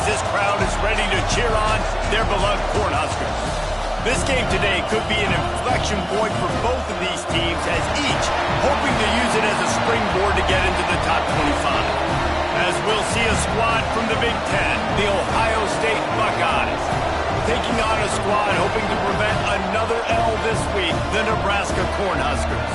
this crowd is ready to cheer on their beloved Cornhuskers. This game today could be an inflection point for both of these teams, as each hoping to use it as a springboard to get into the top 25. As we'll see a squad from the Big Ten, the Ohio State Buckeyes, taking on a squad hoping to prevent another L this week, the Nebraska Cornhuskers.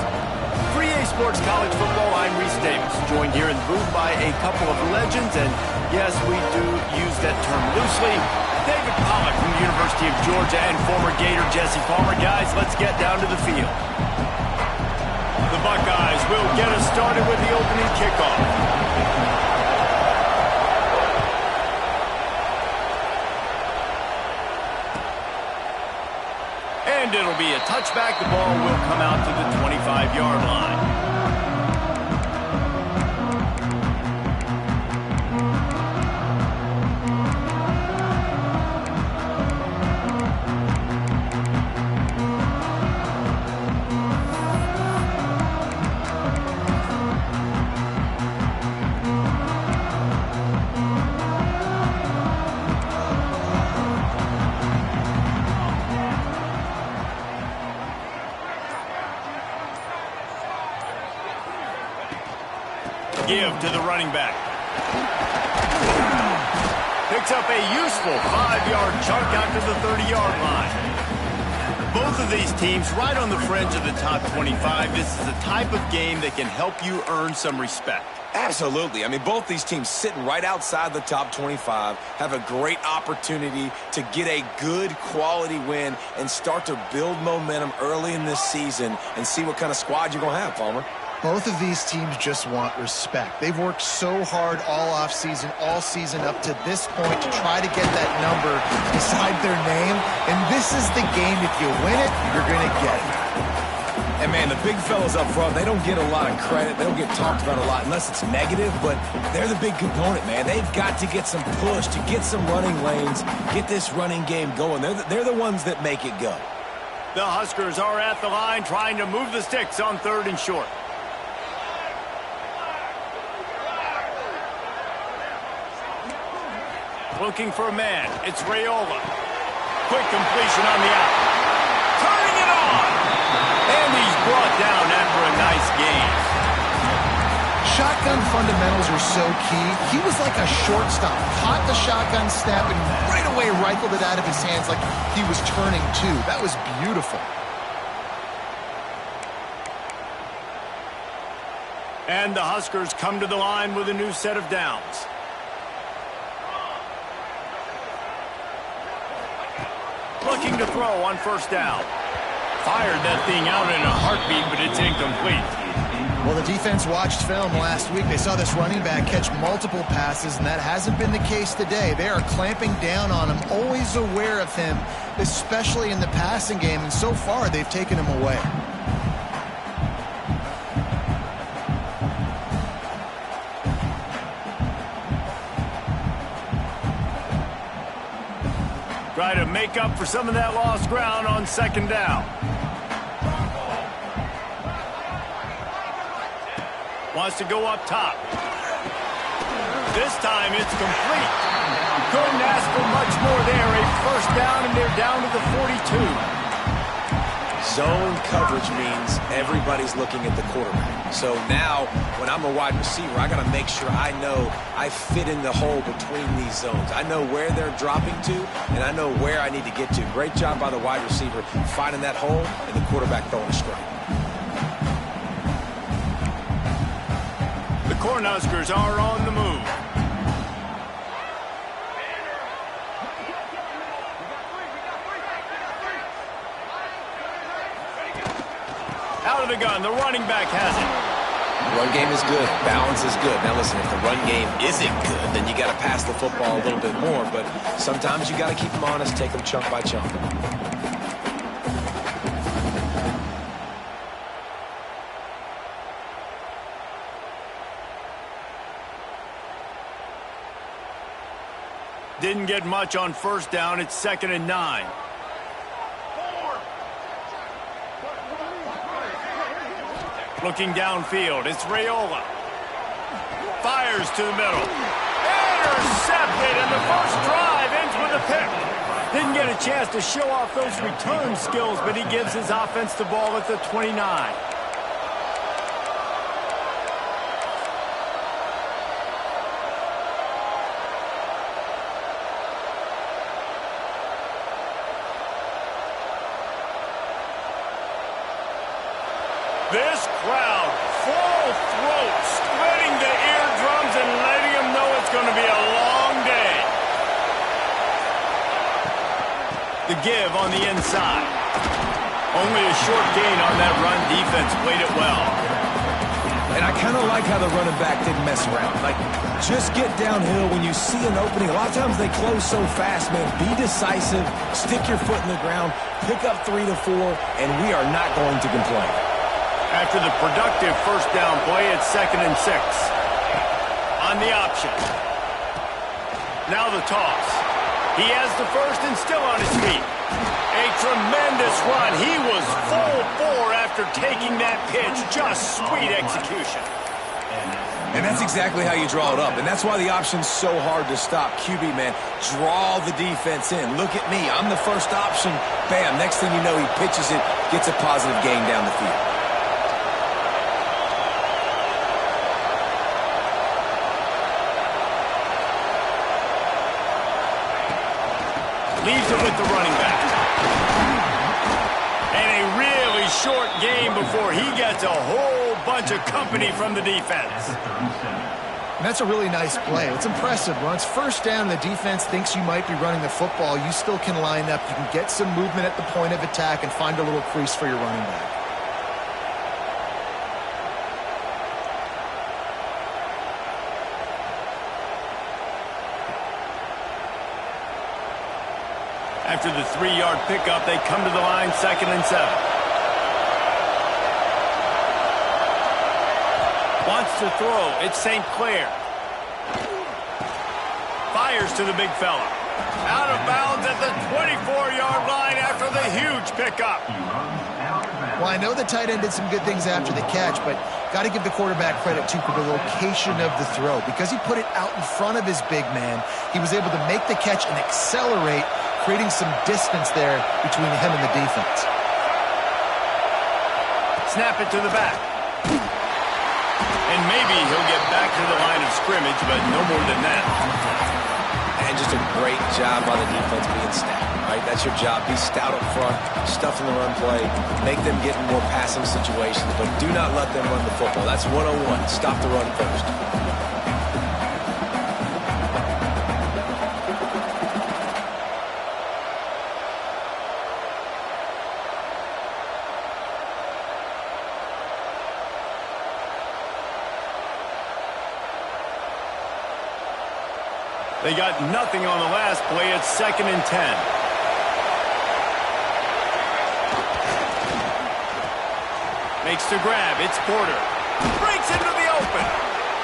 For EA Sports College Football, I'm Reese Davis, joined here in the booth by a couple of legends, and yes, we do use that term loosely. David Pollack from the University of Georgia and former Gator Jesse Palmer. Guys, let's get down to the field. The Buckeyes will get us started with the opening kickoff. And it'll be a touchback. The ball will come out to the 25-yard line. Give to the running back. Picks up a useful 5-yard chunk out to the 30-yard line. Both of these teams right on the fringe of the top 25. This is the type of game that can help you earn some respect. Absolutely. I mean, both these teams sitting right outside the top 25 have a great opportunity to get a good quality win and start to build momentum early in this season and see what kind of squad you're going to have, Palmer. Both of these teams just want respect. They've worked so hard all offseason, all season up to this point to try to get that number beside their name. And this is the game. If you win it, you're going to get it. And, man, the big fellas up front, they don't get a lot of credit. They don't get talked about a lot unless it's negative, but they're the big component, man. They've got to get some push, to get some running lanes, get this running game going. They're the ones that make it go. The Huskers are at the line trying to move the sticks on 3rd and short. Looking for a man. It's Raiola. Quick completion on the out. Turning it on. And he's brought down after a nice gain. Shotgun fundamentals are so key. He was like a shortstop. Caught the shotgun snap and right away rifled it out of his hands like he was turning too. That was beautiful. And the Huskers come to the line with a new set of downs. Looking to throw on 1st down. Fired that thing out in a heartbeat, but it's incomplete. Well, the defense watched film last week. They saw this running back catch multiple passes, and that hasn't been the case today. They are clamping down on him, always aware of him, especially in the passing game, and so far they've taken him away. Try to make up for some of that lost ground on 2nd down. Wants to go up top. This time it's complete. Couldn't ask for much more there. A 1st down, and they're down to the 42. Zone coverage means everybody's looking at the quarterback. So now, when I'm a wide receiver, I got to make sure I know I fit in the hole between these zones. I know where they're dropping to, and I know where I need to get to. Great job by the wide receiver finding that hole, and the quarterback throwing a strike. The Cornhuskers are on the move. Out of the gun, the running back has it. Run game is good. Balance is good. Now listen, if the run game isn't good, then you got to pass the football a little bit more. But sometimes you got to keep them honest, take them chunk by chunk. Didn't get much on 1st down. It's 2nd and 9. Looking downfield, it's Raiola. Fires to the middle. And intercepted, and the first drive ends with a pick. Didn't get a chance to show off those return skills, but he gives his offense the ball at the 29. This crowd, full throat, splitting the eardrums and letting them know it's going to be a long day. The give on the inside. Only a short gain on that run. Defense played it well. And I kind of like how the running back didn't mess around. Like, just get downhill when you see an opening. A lot of times they close so fast, man. Be decisive, stick your foot in the ground, pick up 3 to 4, and we are not going to complain. After the productive first down play, it's 2nd and 6. On the option. Now the toss. He has the first and still on his feet. A tremendous run. He was full bore after taking that pitch. Just sweet execution. And that's exactly how you draw it up. And that's why the option's so hard to stop. QB, man, draw the defense in. Look at me. I'm the first option. Bam. Next thing you know, he pitches it, gets a positive gain down the field. Leaves it with the running back. And a really short game before he gets a whole bunch of company from the defense. And that's a really nice play. It's impressive. When it's first down and the defense thinks you might be running the football, you still can line up. You can get some movement at the point of attack and find a little crease for your running back. After the 3-yard pickup, they come to the line, 2nd and 7. Wants to throw. It's St. Clair. Fires to the big fella. Out of bounds at the 24-yard line after the huge pickup. Well, I know the tight end did some good things after the catch, but got to give the quarterback credit, too, for the location of the throw. Because he put it out in front of his big man, he was able to make the catch and accelerate, creating some distance there between him and the defense. Snap it to the back. And maybe he'll get back to the line of scrimmage, but no more than that. And just a great job by the defense being stout, right? That's your job. Be stout up front, stuff in the run play, make them get in more passing situations, but do not let them run the football. That's 101. Stop the run first. They got nothing on the last play. It's 2nd and 10. Makes the grab. It's Porter. Breaks into the open.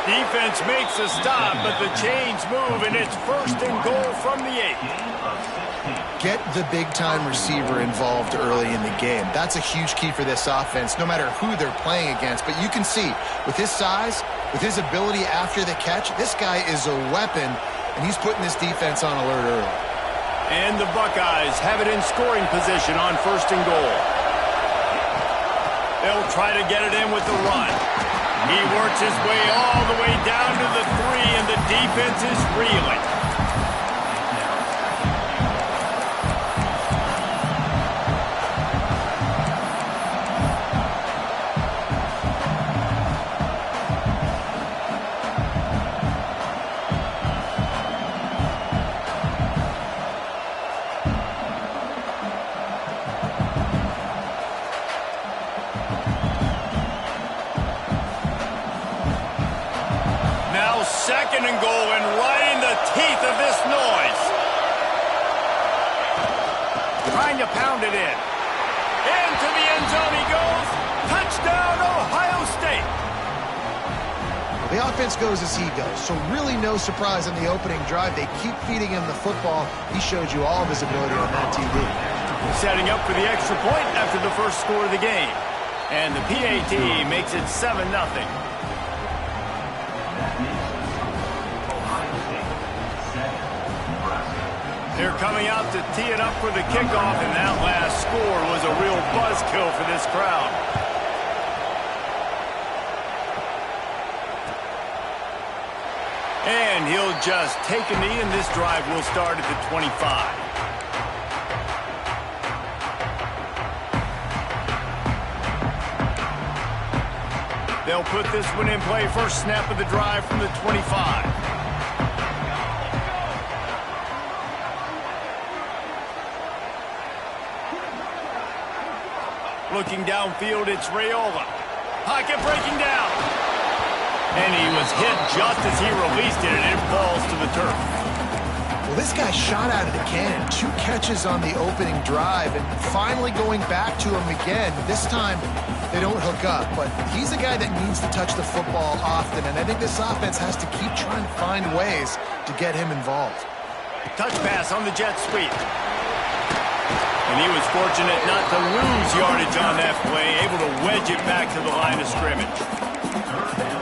Defense makes a stop, but the chains move, and it's 1st and goal from the 8. Get the big-time receiver involved early in the game. That's a huge key for this offense, no matter who they're playing against. But you can see, with his size, with his ability after the catch, this guy is a weapon. And he's putting this defense on alert early. And the Buckeyes have it in scoring position on 1st and goal. They'll try to get it in with the run. He works his way all the way down to the 3, and the defense is reeling. Now 2nd and goal, and right in the teeth of this noise. Trying to pound it in. Into the end zone he goes. Touchdown, Ohio State. The offense goes as he goes, so really no surprise on the opening drive. They keep feeding him the football. He showed you all of his ability on that TV. Setting up for the extra point after the first score of the game. And the PAT makes it 7-0. They're coming out to tee it up for the kickoff, and that last score was a real buzzkill for this crowd. And he'll just take a knee, and this drive will start at the 25. They'll put this one in play. First snap of the drive from the 25. Looking downfield, it's Raiola. Pocket breaking down. And he was hit just as he released it, and it falls to the turf. Well, this guy shot out of the cannon. 2 catches on the opening drive, and finally going back to him again. This time, they don't hook up, but he's a guy that needs to touch the football often, and I think this offense has to keep trying to find ways to get him involved. Touch pass on the jet sweep. And he was fortunate not to lose yardage on that play, able to wedge it back to the line of scrimmage.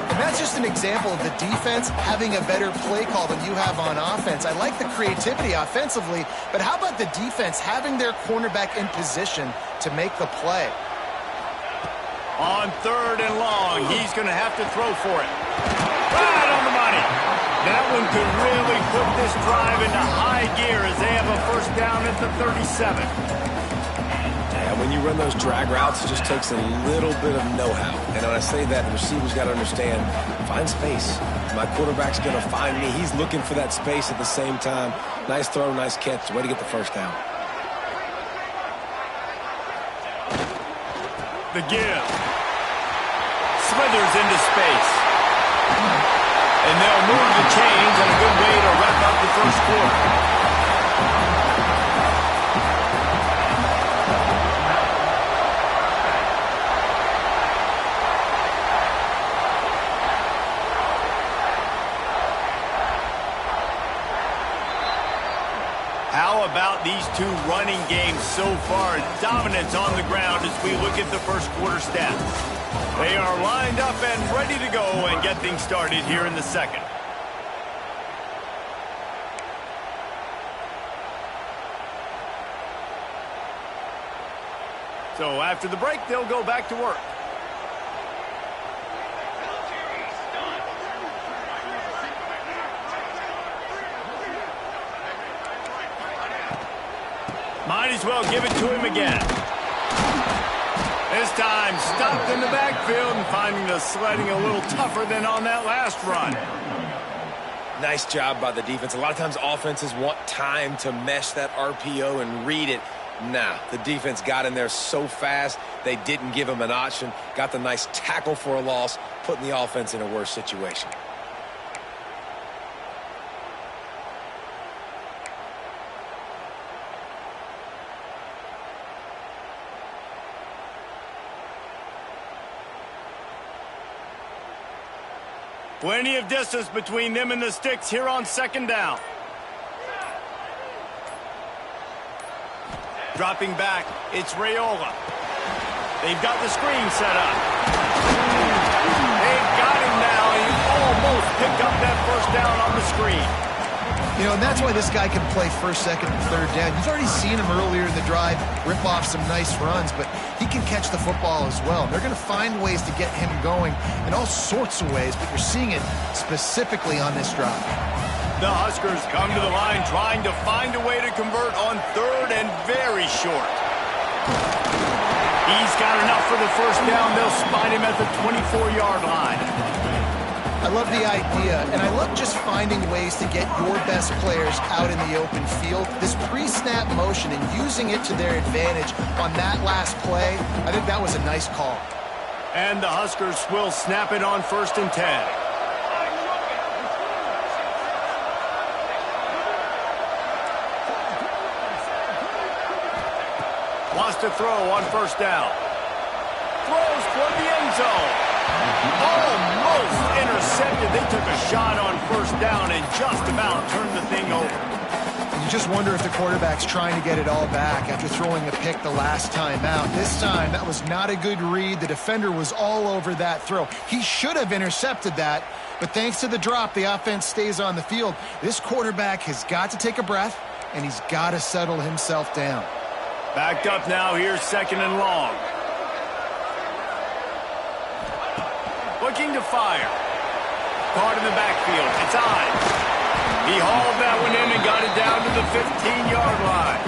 And that's just an example of the defense having a better play call than you have on offense. I like the creativity offensively, but how about the defense having their cornerback in position to make the play? On 3rd and long, he's going to have to throw for it. Right on the money. That one could really put this drive into high gear as they have a first down at the 37. Yeah, when you run those drag routes, it just takes a little bit of know-how. And when I say that, the receiver's got to understand, find space. My quarterback's going to find me. He's looking for that space at the same time. Nice throw, nice catch. Way to get the first down. The give. Slithers into space. And they'll move the chains, and a good way to wrap up the first quarter. How about these 2 running games so far? Dominance on the ground as we look at the first quarter stats. They are lined up and ready to go and get things started here in the second. So after the break, they'll go back to work. Might as well give it to him again. This time stopped in the backfield and finding the sledding a little tougher than on that last run. Nice job by the defense. A lot of times offenses want time to mesh that RPO and read it. Nah, the defense got in there so fast, they didn't give him an option. Got the nice tackle for a loss, putting the offense in a worse situation. Plenty of distance between them and the sticks here on 2nd down. Dropping back, it's Raiola. They've got the screen set up. They've got him now. He almost picked up that first down on the screen. You know, and that's why this guy can play 1st, 2nd, and 3rd down. You've already seen him earlier in the drive rip off some nice runs, but he can catch the football as well. And they're going to find ways to get him going in all sorts of ways, but you're seeing it specifically on this drive. The Huskers come to the line trying to find a way to convert on 3rd and very short. He's got enough for the first down. They'll spot him at the 24-yard line. I love the idea, and I love just finding ways to get your best players out in the open field. This pre-snap motion and using it to their advantage on that last play, I think that was a nice call. And the Huskers will snap it on 1st and 10. Wants to throw on 1st down. Throws toward the end zone. Almost intercepted. They took a shot on 1st down and just about turned the thing over. You just wonder if the quarterback's trying to get it all back after throwing a pick the last time out. This time, that was not a good read. The defender was all over that throw. He should have intercepted that, but thanks to the drop, the offense stays on the field. This quarterback has got to take a breath and he's got to settle himself down. Backed up now, here's 2nd and long. Looking to fire. Caught in the backfield. It's Ives. He hauled that one in and got it down to the 15-yard line.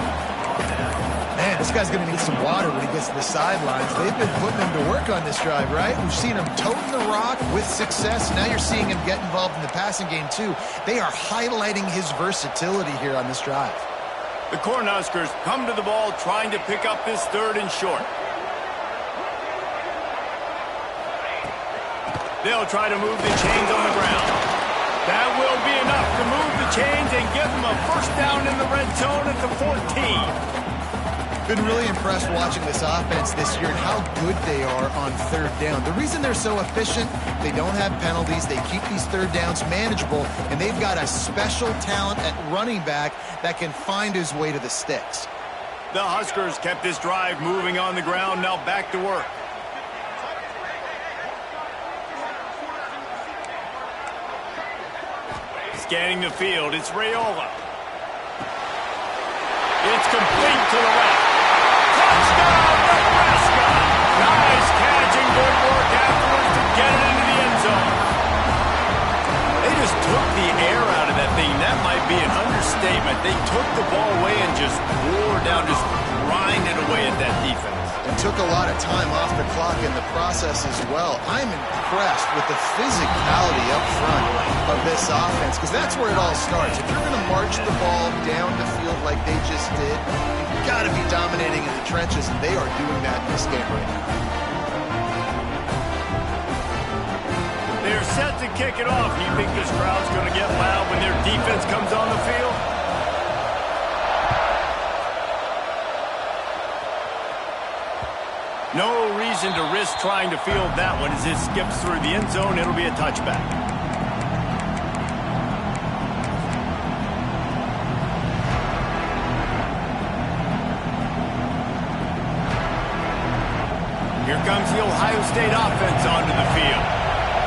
Man, this guy's going to need some water when he gets to the sidelines. They've been putting him to work on this drive, right? We've seen him toting the rock with success. Now you're seeing him get involved in the passing game, too. They are highlighting his versatility here on this drive. The Cornhuskers come to the ball trying to pick up this 3rd and short. They'll try to move the chains on the ground. That will be enough to move the chains and give them a first down in the red zone at the 14. Been really impressed watching this offense this year and how good they are on 3rd down. The reason they're so efficient, they don't have penalties, they keep these 3rd downs manageable, and they've got a special talent at running back that can find his way to the sticks. The Huskers kept this drive moving on the ground, now back to work. Scanning the field, it's Raiola. It's complete to the left. Touchdown, Nebraska! Nice catch and good work afterwards to get it into the end zone. They just took the air out of that thing. That might be an understatement. They took the ball away and just wore down, just grinded away at that defense. And took a lot of time off the clock in the process as well. I'm impressed with the physicality up front of this offense, because that's where it all starts. If you're going to march the ball down the field like they just did, you've got to be dominating in the trenches, and they are doing that in this game right now. They're set to kick it off. Do you think this crowd's going to get loud when their defense comes on the field? No reason to risk trying to field that one as it skips through the end zone. It'll be a touchback. Here comes the Ohio State offense onto the field.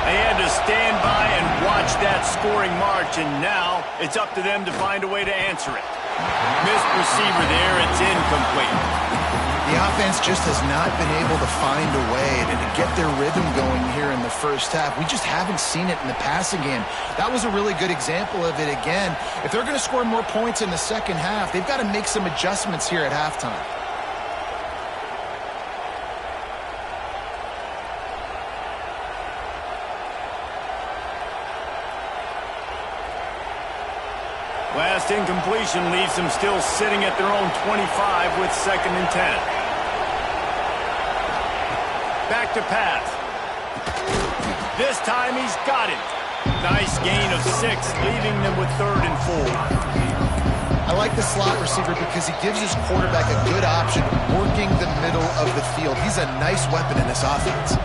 They had to stand by and watch that scoring march, and now it's up to them to find a way to answer it. Missed receiver there. It's incomplete. The offense just has not been able to find a way to get their rhythm going here in the first half. We just haven't seen it in the passing game. That was a really good example of it again. If they're going to score more points in the second half, they've got to make some adjustments here at halftime. Last incompletion leaves them still sitting at their own 25 with 2nd and 10. Back to pass. This time he's got it. Nice gain of 6, leaving them with 3rd and 4. I like the slot receiver because he gives his quarterback a good option working the middle of the field. He's a nice weapon in this offense.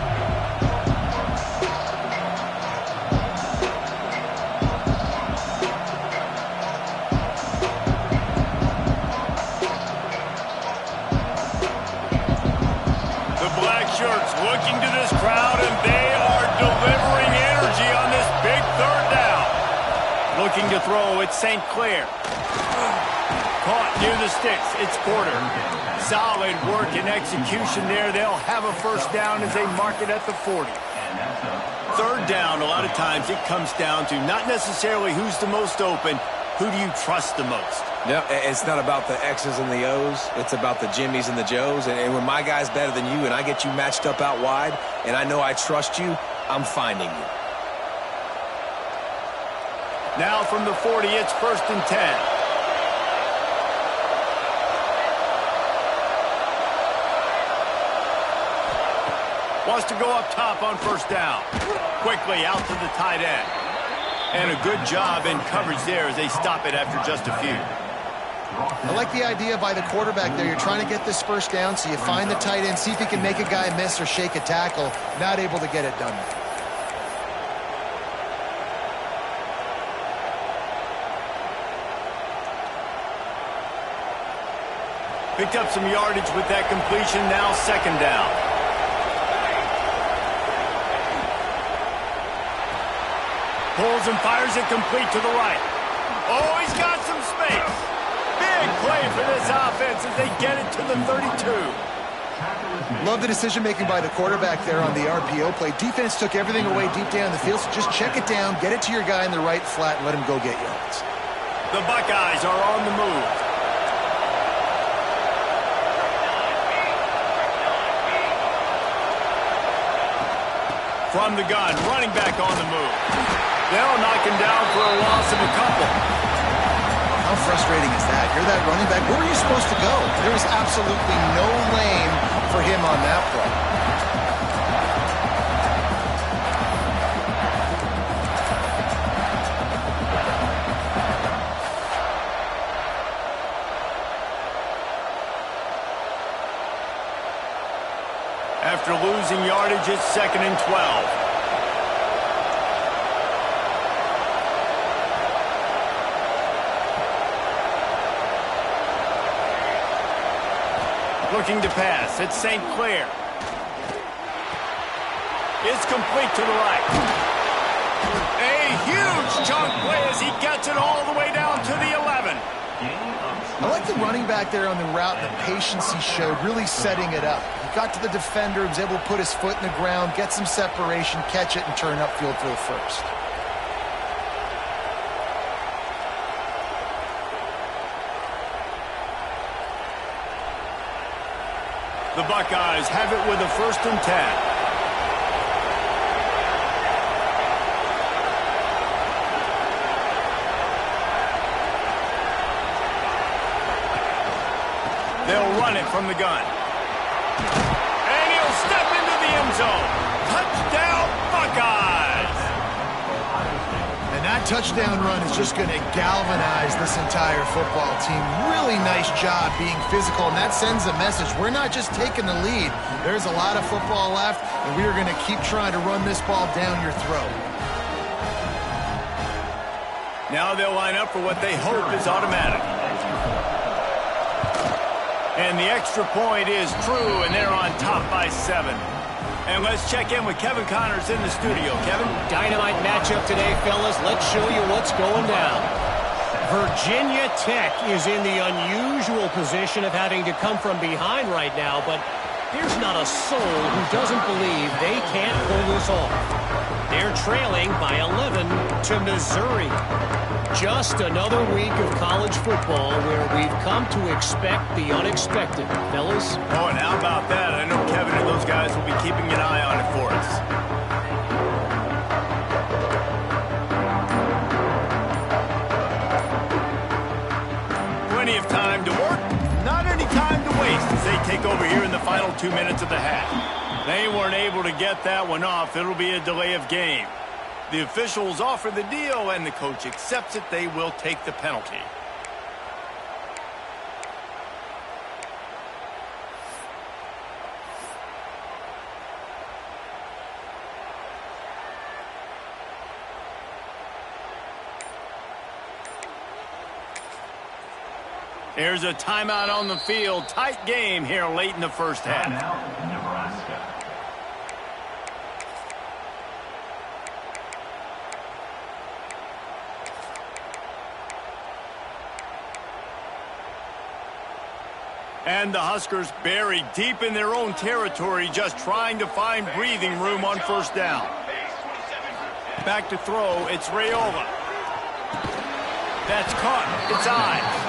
Looking to this crowd, and they are delivering energy on this big 3rd down. Looking to throw, it's St. Clair. Caught near the sticks, it's Porter. Solid work and execution there. They'll have a first down as they mark it at the 40. 3rd down, a lot of times it comes down to not necessarily who's the most open, who do you trust the most? No, it's not about the X's and the O's. It's about the Jimmies and the Joes. And when my guy's better than you and I get you matched up out wide and I know I trust you, I'm finding you. Now from the 40, it's 1st and 10. Wants to go up top on 1st down. Quickly out to the tight end. And a good job in coverage there as they stop it after just a few. I like the idea by the quarterback there. You're trying to get this first down, so you find the tight end, see if he can make a guy miss or shake a tackle. Not able to get it done. Picked up some yardage with that completion. Now 2nd down. Pulls and fires it complete to the right. Oh, he's got some space. Big play for this offense as they get it to the 32. Love the decision-making by the quarterback there on the RPO play. Defense took everything away deep down the field, so just check it down, get it to your guy in the right flat, and let him go get yards. The Buckeyes are on the move. From the gun, running back on the move. They'll knock him down for a loss of a couple. How frustrating is that? You're that running back. Where are you supposed to go? There was absolutely no lane for him on that play. After losing yardage, it's 2nd and 12. Looking to pass. It's St. Clair. It's complete to the right. A huge chunk play as he gets it all the way down to the 11. I like the running back there on the route, the patience he showed, really setting it up. He got to the defender, was able to put his foot in the ground, get some separation, catch it, and turn upfield for the first. The Buckeyes have it with a 1st and 10. They'll run it from the gun. And he'll step into the end zone. Touchdown, Buckeyes! And that touchdown run is just going to galvanize this entire football team. Really nice job being physical, and that sends a message. We're not just taking the lead. There's a lot of football left, and we are going to keep trying to run this ball down your throat. Now they'll line up for what they hope is automatic. And the extra point is true, and they're on top by 7. And let's check in with Kevin Connors in the studio. Kevin? Dynamite matchup today, fellas. Let's show you what's going down. Virginia Tech is in the unusual position of having to come from behind right now, but there's not a soul who doesn't believe they can't pull this off. They're trailing by 11 to Missouri. Just another week of college football where we've come to expect the unexpected, fellas. Oh, and how about that? I know Kevin and those guys will be keeping an eye on it for us. Plenty of time to work, not any time to waste as they take over here in the final 2 minutes of the half. They weren't able to get that one off. It'll be a delay of game. The officials offer the deal, and the coach accepts it. They will take the penalty. There's a timeout on the field. Tight game here late in the first half. Nebraska. And the Huskers buried deep in their own territory, just trying to find breathing room on 1st down. Back to throw, it's Raiola. That's caught, it's Ives.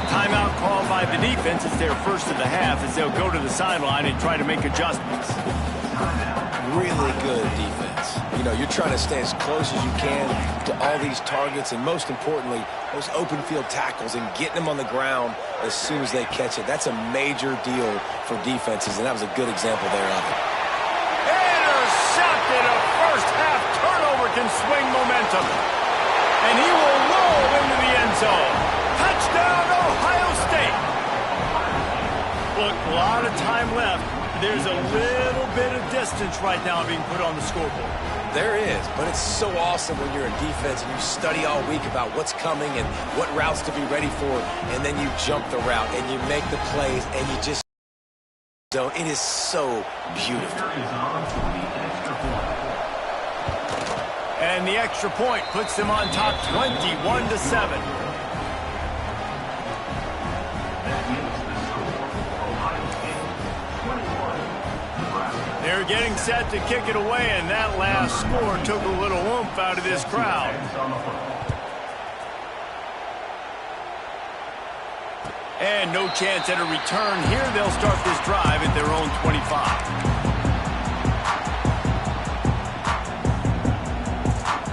Timeout called by the defense. It's their first of the half as they'll go to the sideline and try to make adjustments. Really good defense. You know, you're trying to stay as close as you can to all these targets, and most importantly, those open field tackles and getting them on the ground as soon as they catch it. That's a major deal for defenses, and that was a good example there of it. Intercepted. A first half turnover can swing momentum. And he will roll into the end zone. Touchdown, Ohio State. Look, a lot of time left. There's a little bit of distance right now being put on the scoreboard. There is, but it's so awesome when you're in defense and you study all week about what's coming and what routes to be ready for, and then you jump the route and you make the plays and you just don't. It is so beautiful. And the extra point puts them on top 21-7. getting set to kick it away, and that last score took a little oomph out of this crowd. And no chance at a return here. They'll start this drive at their own 25.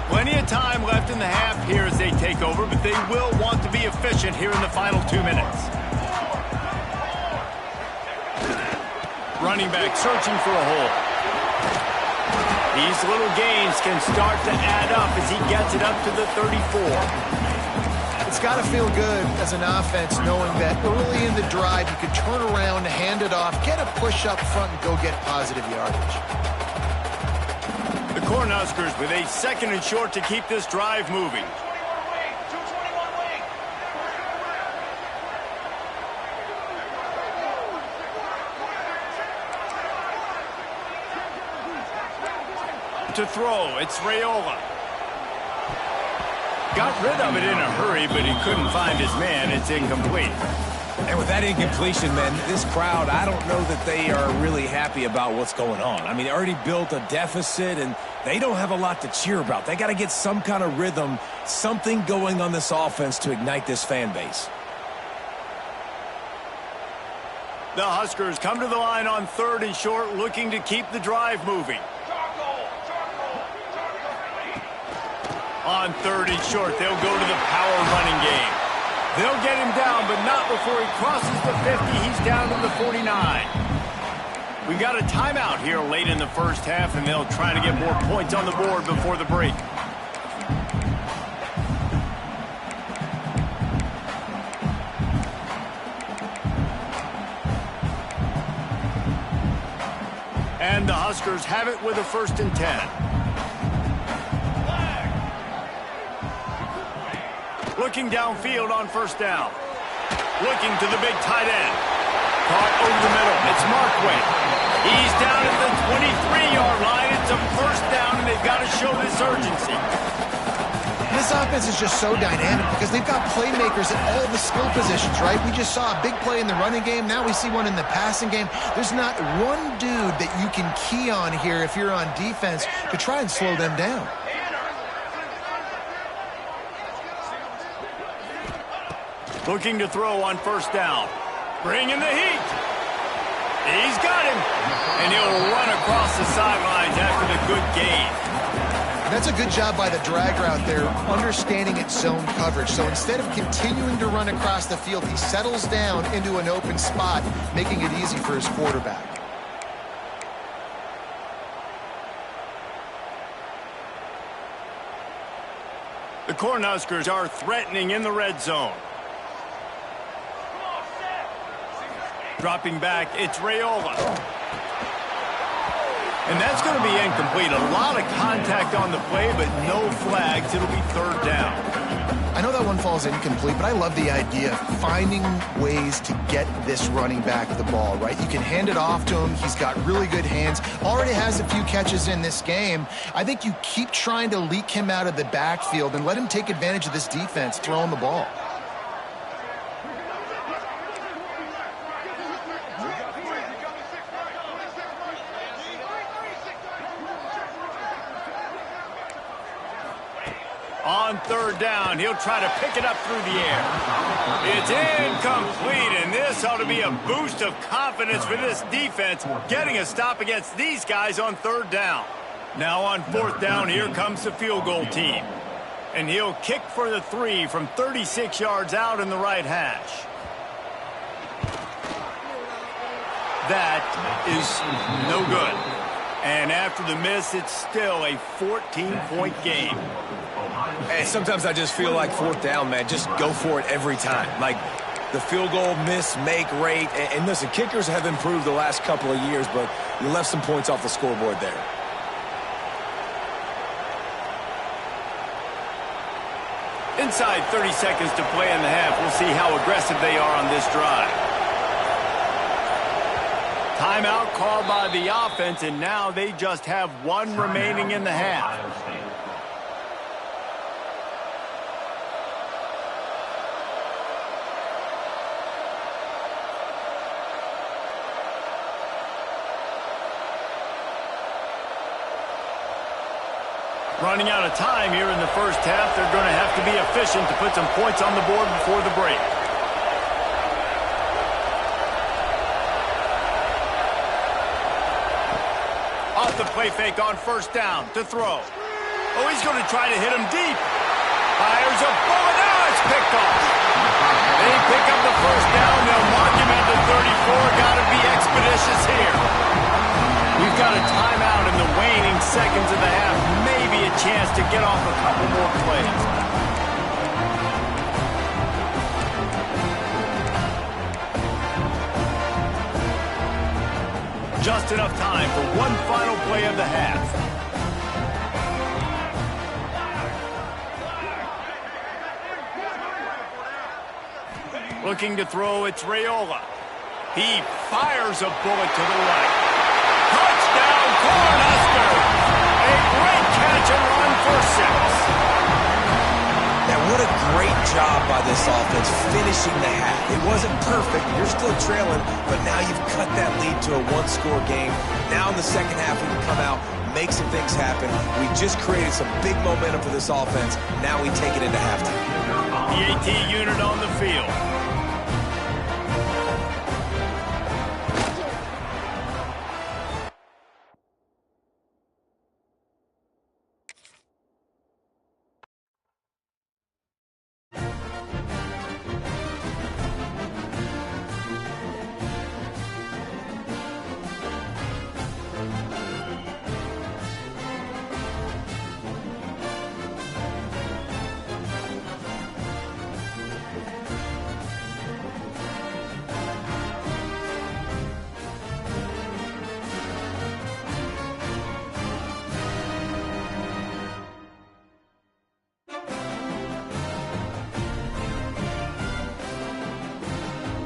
Plenty of time left in the half here as they take over, but they will want to be efficient here in the final 2 minutes. Running back searching for a hole. These little gains can start to add up as he gets it up to the 34. It's got to feel good as an offense knowing that early in the drive you could turn around, hand it off, get a push up front, and go get positive yardage. The Cornhuskers with a 2nd and short to keep this drive moving. To throw, it's Raiola. Got rid of it in a hurry, but he couldn't find his man. It's incomplete. And with that incompletion, man, this crowd, I don't know that they are really happy about what's going on. I mean, they already built a deficit, and they don't have a lot to cheer about. They got to get some kind of rhythm, something going on this offense to ignite this fan base. The Huskers come to the line on 3rd and short, looking to keep the drive moving. On 3rd and short, they'll go to the power running game. They'll get him down, but not before he crosses the 50. He's down to the 49. We got a timeout here late in the first half, and they'll try to get more points on the board before the break. And the Huskers have it with a 1st and 10. Looking downfield on 1st down. Looking to the big tight end. Caught over the middle. It's Markway. He's down at the 23-yard line. It's a 1st down, and they've got to show this urgency. This offense is just so dynamic because they've got playmakers at all the skill positions, right? We just saw a big play in the running game. Now we see one in the passing game. There's not one dude that you can key on here if you're on defense to try and slow them down. Looking to throw on 1st down. Bringing the heat. He's got him. And he'll run across the sidelines after the good gain. That's a good job by the drag route there, understanding its zone coverage. So instead of continuing to run across the field, he settles down into an open spot, making it easy for his quarterback. The Cornhuskers are threatening in the red zone. Dropping back, it's Raiola. And that's going to be incomplete. A lot of contact on the play, but no flags. It'll be 3rd down. I know that one falls incomplete, but I love the idea of finding ways to get this running back the ball, right? You can hand it off to him. He's got really good hands. Already has a few catches in this game. I think you keep trying to leak him out of the backfield and let him take advantage of this defense throwing the ball. On 3rd down, he'll try to pick it up through the air. It's incomplete, and this ought to be a boost of confidence for this defense, getting a stop against these guys on 3rd down. Now on 4th down, here comes the field goal team. And he'll kick for the 3 from 36 yards out in the right hash. That is no good. And after the miss, it's still a 14-point game. Hey, sometimes I just feel like 4th down, man. Just go for it every time. Like the field goal miss, make rate. And listen, kickers have improved the last couple of years, but you left some points off the scoreboard there. Inside 30 seconds to play in the half. We'll see how aggressive they are on this drive. Timeout called by the offense, and now they just have 1 remaining in the half. Running out of time here in the first half. They're going to have to be efficient to put some points on the board before the break. Off the play fake on first down to throw. Oh, he's going to try to hit him deep. Fires a bullet. Now it's picked off. They pick up the first down. They'll mark him at the 34. Got to be expeditious here. We've got a timeout in the waning seconds of the half. Maybe a chance to get off a couple more plays. Just enough time for one final play of the half. Looking to throw, it's Raiola. He fires a bullet to the right. Touchdown, Cornhuskers! A great catch and run for 6. Now, what a great job by this offense finishing the half. It wasn't perfect. You're still trailing, but now you've cut that lead to a one-score game. Now in the second half, we can come out, make some things happen. We just created some big momentum for this offense. Now we take it into halftime. The AT unit on the field.